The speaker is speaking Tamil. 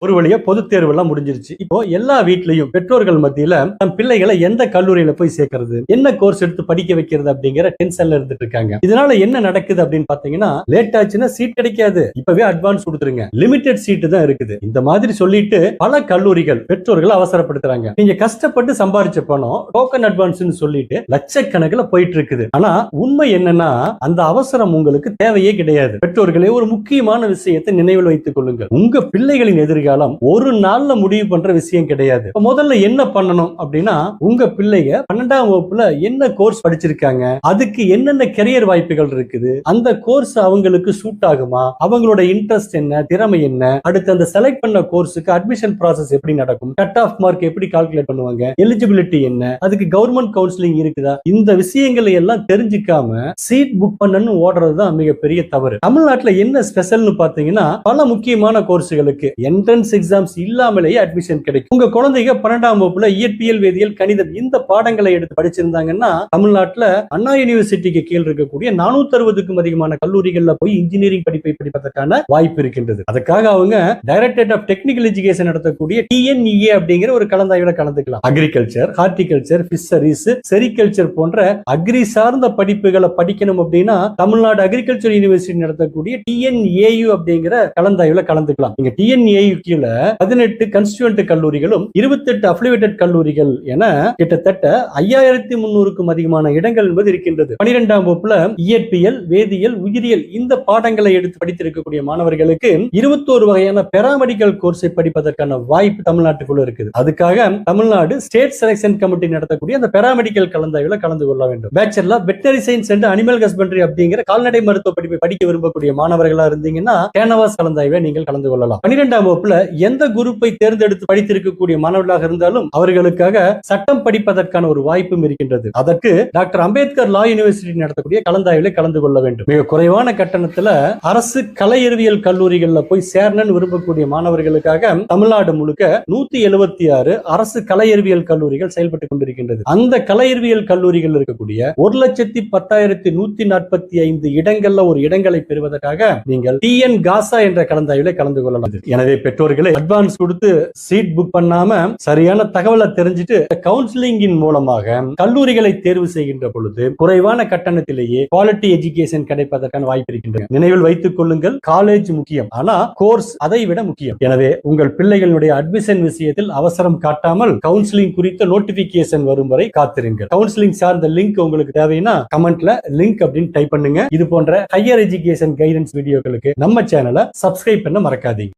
ஒரு வழியா பொதுத் தேர்வு எல்லாம் முடிஞ்சிருச்சு. இப்போ எல்லா வீட்லயும் பெற்றோர்கள் மத்தியில தம் பிள்ளைகளை எந்த கல்லூரியில போய் சேர்க்கிறது, என்ன கோர்ஸ் எடுத்து படிக்க வைக்கிறது அப்படிங்கிற டென்ஷன்ல இருந்துட்டு இருக்காங்க. இதனால என்ன நடக்குது அப்படின்னு பாத்தீங்கன்னா, லேட் ஆச்சுன்னா சீட் கிடைக்காது, இப்பவே அட்வான்ஸ் கொடுத்துருங்க, லிமிடெட் சீட் தான் இருக்குது, இந்த மாதிரி சொல்லிட்டு பல கல்லூரிகள் பெற்றோர்கள் அவசரப்படுத்துறாங்க. நீங்க கஷ்டப்பட்டு சம்பாதிச்ச பணம் டோக்கன் அட்வான்ஸ் சொல்லிட்டு லட்சக்கணக்கில் போயிட்டு இருக்குது. ஆனா உண்மை என்னன்னா, அந்த அவசரம் உங்களுக்கு தேவையே கிடையாது. பெற்றோர்களே, ஒரு முக்கியமான விஷயத்தை நினைவில் வைத்துக் கொள்ளுங்கள். உங்க பிள்ளைகளின் எதிர்காலம் ஒரு நாள்ல முடிவு பண்ற விஷயம் கிடையாது. முதல்ல என்ன பண்ணணும் அப்படின்னா, உங்க பிள்ளைங்க 12ஆம் வகுப்புல என்ன கோர்ஸ் படிச்சிருக்காங்க, அதுக்கு என்னென்ன கெரியர் வாய்ப்புகள் இருக்குது, அந்த கோர்ஸ் அவங்களுக்கு சூட் ஆகுமா, அவங்களோட இன்ட்ரெஸ்ட் என்ன, திறமை என்ன, அடுத்து அந்த செலக்ட் பண்ண கோர்ஸுக்கு அட்மிஷன் ப்ராசஸ் எப்படி நடக்கும், கட் ஆஃப் மார்க் எப்படி கால்குலேட் பண்ணுவாங்க, எலிஜிபிலிட்டி என்ன, அதுக்கு கவர்மெண்ட் கவுன்சிலிங் இருக்குதா, இந்த விஷயங்களை எல்லாம் தெரிஞ்சுக்காம சீட் புக் பண்ணணும்னு ஓடுறது தான் மிகப்பெரிய தவறு. தமிழ்நாட்டுல என்ன ஸ்பெஷல்னு பாத்தீங்கன்னா, பல முக்கியமான கோர்ஸுகளுக்கு என்ட்ரன்ஸ் எக்ஸாம்ஸ் இல்லாமலேயே அட்மிஷன் கிடைக்கும். உங்க குழந்தைங்க 12ஆம் வகுப்புல இயற்பியல், வேதியியல், கணிதம் இந்த பாடங்களை எடுத்து படிச்சிருந்தாங்கன்னா, தமிழ்நாட்டுல அண்ணா யூனிவர்சிட்டிக்கு கீழ் இருக்கக்கூடிய 460க்கும் அதிகமான கல்லூரிகள்ல போய் இன்ஜினியரிங் படிப்பை படிப்பதற்கான வாய்ப்பு இருக்கின்றது. அதுக்காக அவங்க டைரக்டரேட் ஆஃப் டெக்னிக்கல் எஜுகேஷன் நடத்தக்கூடிய TNEA அப்படிங்கிற ஒரு கலந்தாய்வுல கலந்துக்கலாம். அக்ரிகல்ச்சர், ஹார்டிகல்ச்சர், பிஷரிஸ், செரிகல்ச்சர் போன்ற அக்ரி சார்ந்த படிப்புகளை படிக்கணும் அப்படின்னா தமிழ்நாடு அக்ரிகல்ச்சர் யூனிவர்சிட்டி நடத்தக்கூடிய TNAU அப்படிங்கிற கலந்தாய்வுல கலந்துக்கலாம். இங்க TNAU கீழ 18 கன்ஸ்டிடியூயன்ட் கல்லூரிகளும் 28 அஃபிலியேட்டட் கல்லூரிகள் என கிட்டத்தட்ட 5300க்கும் அதிகமான இடங்கள் என்பது இருக்கின்றது. 12ஆம் வகுப்புல இயற்பியல், வேதியியல், உயிரியல் இந்த பாடங்களை எடுத்து படித்திருக்கக்கூடிய மாணவர்களுக்கு 21 வகையான பெராமெடிக்கல் கோர்ஸை படிப்பதற்கான வாய்ப்பு தமிழ்நாட்டுக்குள்ள இருக்குது. அதுக்காக தமிழ்நாடு ஸ்டேட் செலக்ஷன் கமிட்டி நடத்தக்கூடிய அந்த பெராமெடிக்கல் கலந்தாய்வுல கலந்து கொள்ள வேண்டும். Bachelor veterinary science and animal husbandry அப்படிங்கிற கால்நடை மருத்துவ படிப்பை படிக்க விரும்பக்கூடிய மாணவர்களா இருந்தீங்கன்னா கேனவாஸ் கலந்தாய்வை நீங்கள் கலந்து கொள்ளலாம். 12ஆம் வகுப்புல எந்த குரூப்பை தேர்ந்தெடுத்து படித்திருக்கக்கூடிய மாணவர்களாக இருந்தாலும் அவர்களுக்காக சட்டம் படிப்பதற்கான ஒரு வாய்ப்பும் இருக்கின்றது. அதற்கு டாக்டர் அம்பேத்கர் லா யூனிவர்சிட்டி நடத்தக்கூடிய கலந்தாய்வில் கலந்து கொள்ள வேண்டும். மிக குறைவான கட்டணத்துல அரசு கலை அறிவியல் கல்லூரிகள்ல போய் சேரணும்னு விரும்பக்கூடிய மாணவர்களுக்காக தமிழ்நாடு முழுக்க 176 அரசு கலை அறிவியல் கல்லூரிகள் செயல்பட்டுக் கொண்டிருக்கின்றது. அந்த கலை அறிவியல் கல்லூரிகள் இருக்கக்கூடிய 1,10,145 இடங்கள்ல ஒரு இடங்களை பெறுவதற்காக நீங்கள் TN காசா என்ற கலந்தாய்வில் கலந்து கொள்ளலாம். எனவே பெற்றோர்களே, அட்வான்ஸ் கொடுத்து சீட் புக் பண்ணாம சரியான தகவலை தெரிஞ்சுட்டு கவுன்சிலிங்கின் மூலமாக கல்லூரிகளை தேர்வு செய்கின்ற பொழுது குறைவான கட்டணத்திலேயே குவாலிட்டி எஜுகேஷன் கிடைப்பதற்கான வாய்ப்பு இருக்கின்றன. நினைவில் வைத்துக் கொள்ளுங்கள், காலேஜ் முக்கியம், ஆனா கோர்ஸ் அதை விட முக்கியம். எனவே உங்கள் பிள்ளைகளுடைய அட்மிஷன் விஷயத்தில் அவசரம் காட்டாமல் கவுன்சிலிங் குறித்த நோட்டிபிகேஷன் வரும் வரை காத்திருங்கள். கவுன்சிலிங் சார்ந்த லிங்க் உங்களுக்கு தேவைன்னா கமெண்ட்ல லிங்க் அப்படின்னு டைப் பண்ணுங்க. இது போன்ற ஹையர் எஜுகேஷன் கைடன்ஸ் வீடியோக்களுக்கு நம்ம சேனலை சப்ஸ்கிரைப் பண்ண மறக்காதீங்க.